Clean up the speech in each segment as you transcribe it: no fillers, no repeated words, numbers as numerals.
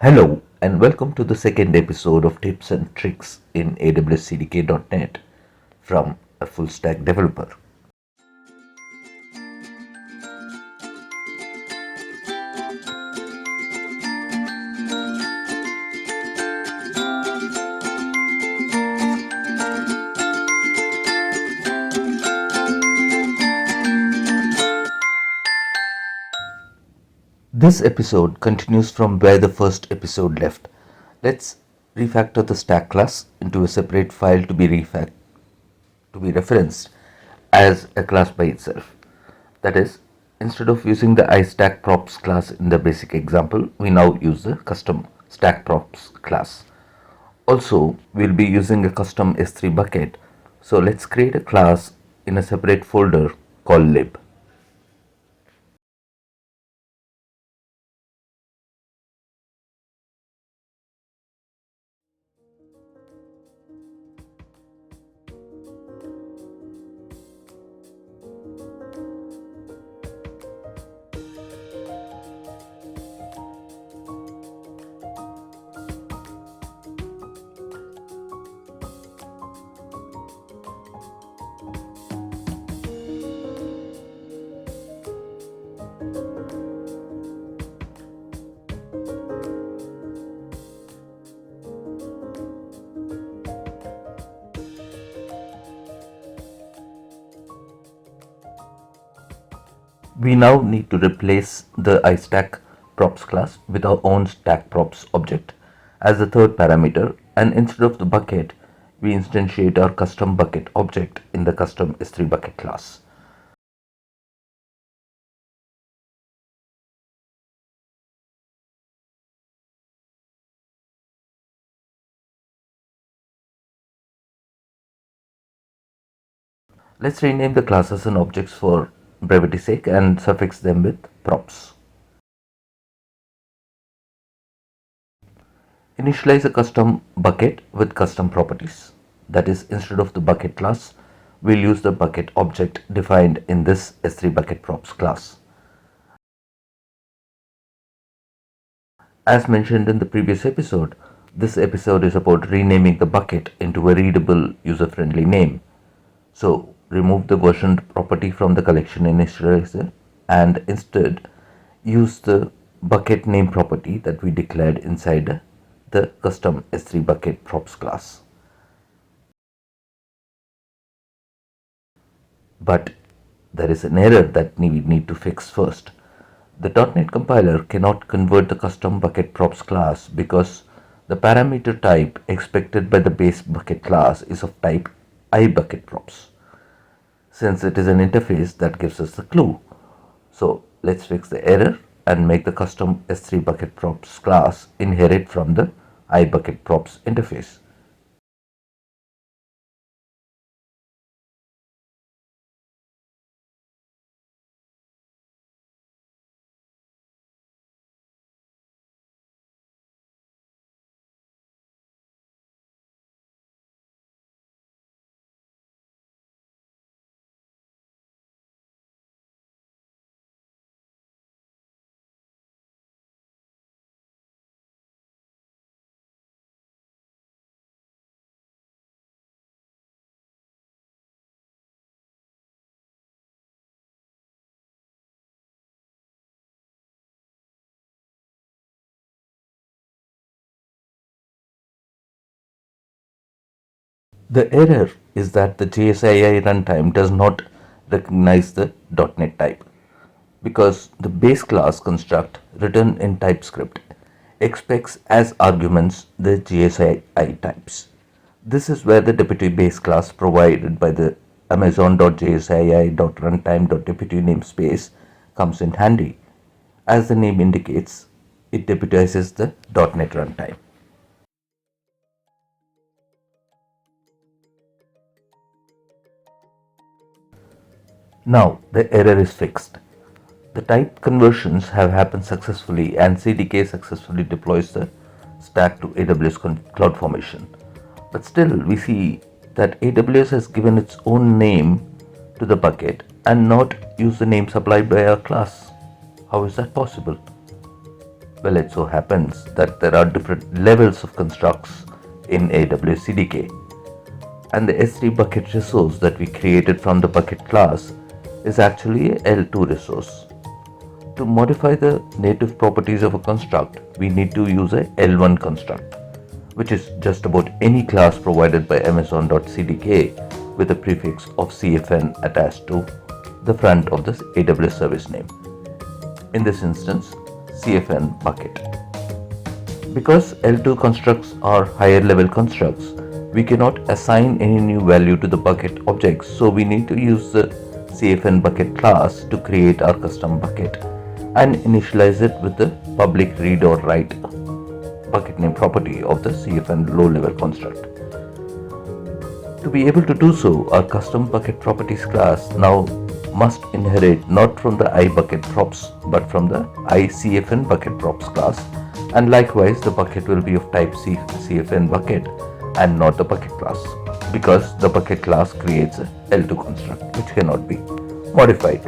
Hello, and welcome to the second episode of Tips and Tricks in AWS CDK.net from a full stack developer. This episode continues from where the first episode left. Let's refactor the stack class into a separate file to be referenced as a class by itself. That is, instead of using the iStackProps class in the basic example, we now use the custom stackProps class. Also, we'll be using a custom S3 bucket, so let's create a class in a separate folder called lib. We now need to replace the iStackProps class with our own stackProps object as the third parameter, and instead of the bucket, we instantiate our custom bucket object in the custom S3 bucket class. Let's rename the classes and objects for brevity's sake and suffix them with props. Initialize a custom bucket with custom properties. That is, instead of the bucket class, we'll use the bucket object defined in this S3 bucket props class. As mentioned in the previous episode, this episode is about renaming the bucket into a readable, user-friendly name. So remove the versioned property from the collection initializer and instead use the bucket name property that we declared inside the custom S3 bucket props class. But there is an error that we need to fix first. The .NET compiler cannot convert the custom bucket props class because the parameter type expected by the base bucket class is of type iBucketProps, since it is an interface that gives us the clue. So let's fix the error and make the custom S3 bucket props class inherit from the iBucketProps interface. The error is that the JSII runtime does not recognize the .NET type because the base class construct written in TypeScript expects as arguments the JSII types. This is where the deputy base class provided by the amazon.jsii.runtime.deputy namespace comes in handy. As the name indicates, it deputizes the .NET runtime. Now the error is fixed. The type conversions have happened successfully and CDK successfully deploys the stack to AWS CloudFormation. But still we see that AWS has given its own name to the bucket and not used the name supplied by our class. How is that possible? Well, it so happens that there are different levels of constructs in AWS CDK, and the S3 bucket resource that we created from the bucket class is actually a L2 resource. To modify the native properties of a construct, we need to use a L1 construct, which is just about any class provided by Amazon.cdk with a prefix of CFN attached to the front of the AWS service name. In this instance, CFN bucket. Because L2 constructs are higher level constructs, we cannot assign any new value to the bucket objects, so we need to use the CFN bucket class to create our custom bucket and initialize it with the public read or write bucket name property of the CFN low level construct. To be able to do so, our custom bucket properties class now must inherit not from the iBucketProps but from the iCFN bucket props class, and likewise the bucket will be of type CFN bucket and not the bucket class, because the bucket class creates a L2 construct which cannot be modified.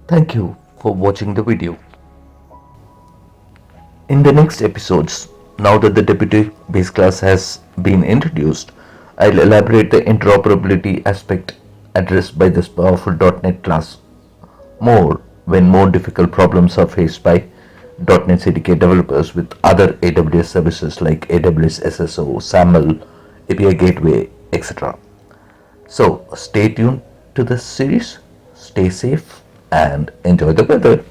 Thank you for watching the video. In the next episodes, now that the deputy base class has been introduced, I'll elaborate the interoperability aspect addressed by this powerful .NET class more when more difficult problems are faced by .NET CDK developers with other AWS services like AWS SSO, SAML, API Gateway, etc. So stay tuned to this series, stay safe and enjoy the weather.